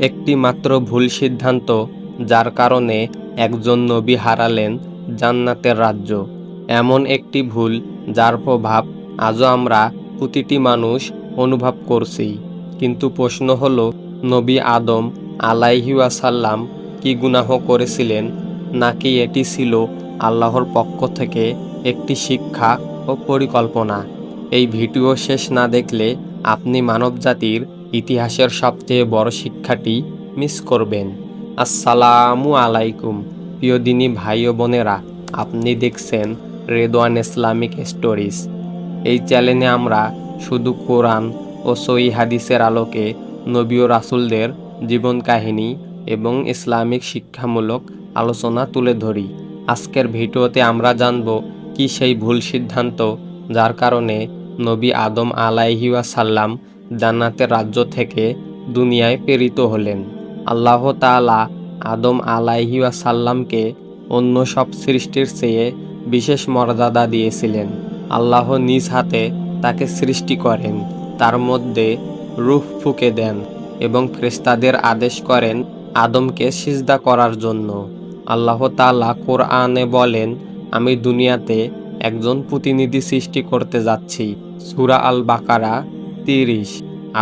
একটি মাত্র ভুল সিদ্ধান্ত, যার কারণে একজন নবী হারালেন জান্নাতের রাজ্য। এমন একটি ভুল যার প্রভাব আজও আমরা প্রতিটি মানুষ অনুভব করছি। কিন্তু প্রশ্ন হলো, নবী আদম আলাইহি ওয়াসাল্লাম কি গুনাহ করেছিলেন, নাকি এটি ছিল আল্লাহর পক্ষ থেকে একটি শিক্ষা ও পরিকল্পনা? এই ভিডিও শেষ না দেখলে আপনি মানবজাতির ইতিহাসের সবচেয়ে বড় শিক্ষাটি মিস করবেন। আসসালামু আলাইকুম প্রিয় দিনী ভাই ও বোনেরা, আপনি দেখছেন রেদওয়ান ইসলামিক স্টোরিজ। এই চ্যানেলে আমরা শুধু কোরআন ও সহিহ হাদিসের আলোকে নবী ও রাসূলদের জীবন কাহিনী এবং ইসলামিক শিক্ষামূলক আলোচনা তুলে ধরি। আজকের ভিডিওতে আমরা জানব কি সেই ভুল সিদ্ধান্ত যার কারণে নবী আদম আলাইহি ওয়াসাল্লাম জান্নাতের রাজ্য থেকে দুনিয়ায় প্রেরিত হলেন। আল্লাহ তাআলা আদম আলাইহি ওয়াসাল্লামকে অন্য সব সৃষ্টির চেয়ে বিশেষ মর্যাদা দিয়েছিলেন। আল্লাহ নিজ হাতে তাকে সৃষ্টি করেন, তার মধ্যে রূহ ফুঁকে দেন এবং ফেরেশতাদের আদেশ করেন আদমকে সিজদা করার জন্য। আল্লাহ তাআলা কোরআনে বলেন, আমি দুনিয়াতে একজন প্রতিনিধি সৃষ্টি করতে যাচ্ছি। সূরা আল বাকারা 30।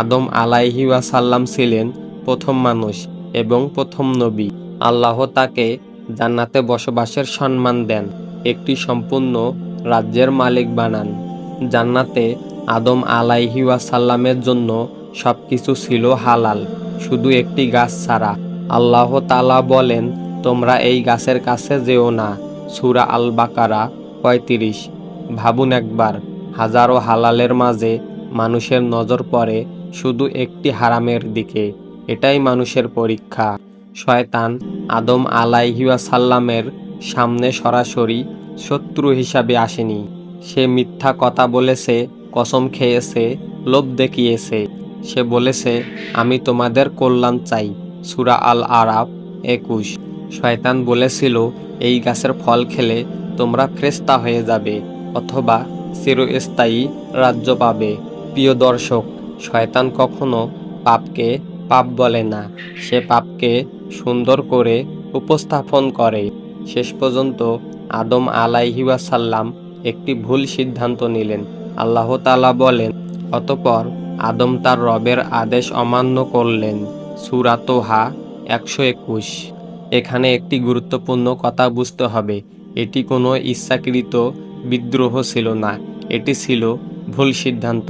আদম আলাইহি ওয়াসাল্লাম ছিলেন প্রথম মানুষ এবং প্রথম নবী। আল্লাহ তাকে জান্নাতে বসবাসের সম্মান দেন, একটি সম্পূর্ণ রাজ্যের মালিক বানান। জান্নাতে আদম আলাইহি ওয়াসাল্লামের জন্য সবকিছু ছিল হালাল, শুধু একটি গাছ ছাড়া। আল্লাহ তাআলা বলেন, তোমরা এই গাছের কাছে যেও না। সূরা আল বাকারা 35। ভাবুন একবার, হাজারো হালালের মাঝে মানুষের নজর পড়ে শুধু একটি হারামের দিকে। এটাই মানুষের পরীক্ষা। শয়তান আদম আলাইহি ওয়াসাল্লামের সামনে সরাসরি শত্রু হিসাবে আসেনি। সে মিথ্যা কথা বলেছে, কসম খেয়েছে, লোভ দেখিয়েছে। সে বলেছে, আমি তোমাদের কল্যাণ চাই। সূরা আল আরাফ 21। শয়তান বলেছিল, এই গাছের ফল খেলে তোমরা ফেরেশতা হয়ে যাবে অথবা চিরস্থায়ী রাজ্য পাবে। প্রিয় দর্শক, শয়তান কখনো পাপকে পাপ বলে না, সে পাপকে সুন্দর করে উপস্থাপন করে। শেষ পর্যন্ত আদম আলাইহি ওয়াসাল্লাম একটি ভুল সিদ্ধান্ত নিলেন। আল্লাহ তাআলা বলেন, অতঃপর আদম তার রবের আদেশ অমান্য করলেন। সূরা তোহা 121। এখানে একটি গুরুত্বপূর্ণ কথা বুঝতে হবে, এটি কোনো ইচ্ছাকৃত বিদ্রোহ ছিল না, এটি ছিল ভুল সিদ্ধান্ত।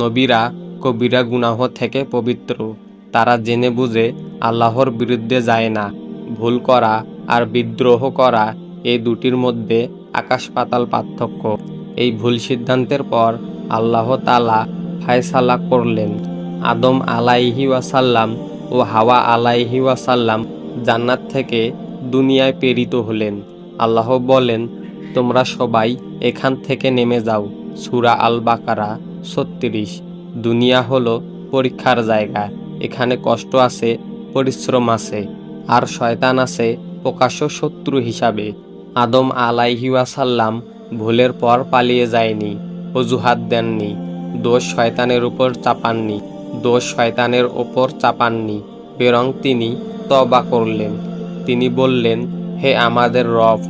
নবীরা কবিরা গুনাহ থেকে পবিত্র, তারা জেনে বুঝে আল্লাহর বিরুদ্ধে যায় না। ভুল করা আর বিদ্রোহ করা, এই দুটির মধ্যে আকাশ পাতাল পার্থক্য। এই ভুল সিদ্ধান্তের পর আল্লাহ তাআলা ফায়সালা করলেন, আদম আলাইহি ওয়াসাল্লাম ও হাওয়া আলাইহি ওয়াসাল্লাম জান্নাত থেকে দুনিয়ায় প্রেরিত হলেন। আল্লাহ বলেন, তোমরা সবাই এখান থেকে নেমে যাও। সূরা আল বাকারা 36। দুনিয়া হলো পরীক্ষার জায়গা। এখানে কষ্ট আছে, পরিশ্রম আছে, আর শয়তান আছে প্রকাশ্য শত্রু হিসাবে। আদম আলাইহি ওয়াসাল্লাম ভুলের পর পালিয়ে যায়নি, অজুহাত দেননি, দোষ শয়তানের ওপর চাপাননি, বরং তিনি তওবা করলেন। তিনি বললেন, হে আমাদের রব,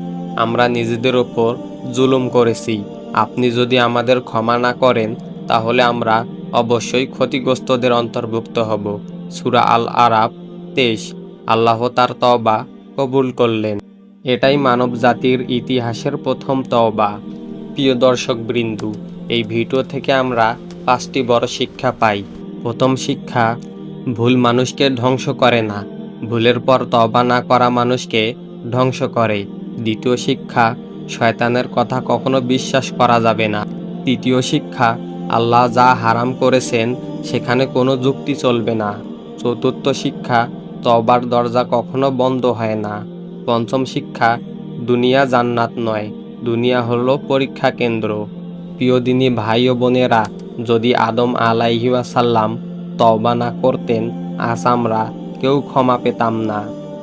আমরা নিজেদের ওপর জুলুম করেছি। আপনি যদি আমাদের ক্ষমা না করেন, তাহলে আমরা অবশ্যই ক্ষতিগ্রস্তদের অন্তর্ভুক্ত হব। সূরা আল আরাফ 23। আল্লাহ তার তওবা কবুল করলেন। এটাই মানব জাতির ইতিহাসের প্রথম তওবা। প্রিয় দর্শক বৃন্দু, এই ভিডিও থেকে আমরা 5টি বড় শিক্ষা পাই। প্রথম শিক্ষা, ভুল মানুষকে ধ্বংস করে না, ভুলের পর তওবা না করা মানুষকে ধ্বংস করে। দ্বিতীয় শিক্ষা, শয়তানের কথা কখনো বিশ্বাস করা যাবে না। তৃতীয় শিক্ষা, আল্লাহ যা হারাম করেছেন সেখানে কোনো যুক্তি চলবে না। চতুর্থ শিক্ষা, তওবার দরজা কখনো বন্ধ হয় না। পঞ্চম শিক্ষা, দুনিয়া জান্নাত নয়, দুনিয়া হলো পরীক্ষা কেন্দ্র। প্রিয় দিনী ভাই ও বোনেরা, যদি আদম আলাইহি ওয়াসাল্লাম তওবা না করতেন, আজ আমরা কেউ ক্ষমা পেতাম না।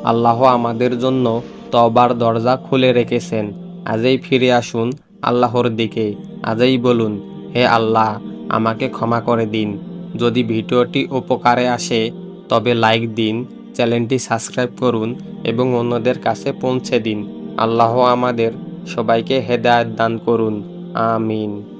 আল্লাহ আমাদের জন্য তওবার দরজা খুলে রেখেছেন। আজই ফিরে আসুন আল্লাহর দিকে। আজই বলুন, হে আল্লাহ, আমাকে ক্ষমা করে দিন। যদি ভিডিওটি উপকারে আসে তবে লাইক দিন, চ্যানেলটি সাবস্ক্রাইব করুন এবং অন্যদের কাছে পৌঁছে দিন। আল্লাহ আমাদের সবাইকে হেদায়েত দান করুন। আমিন।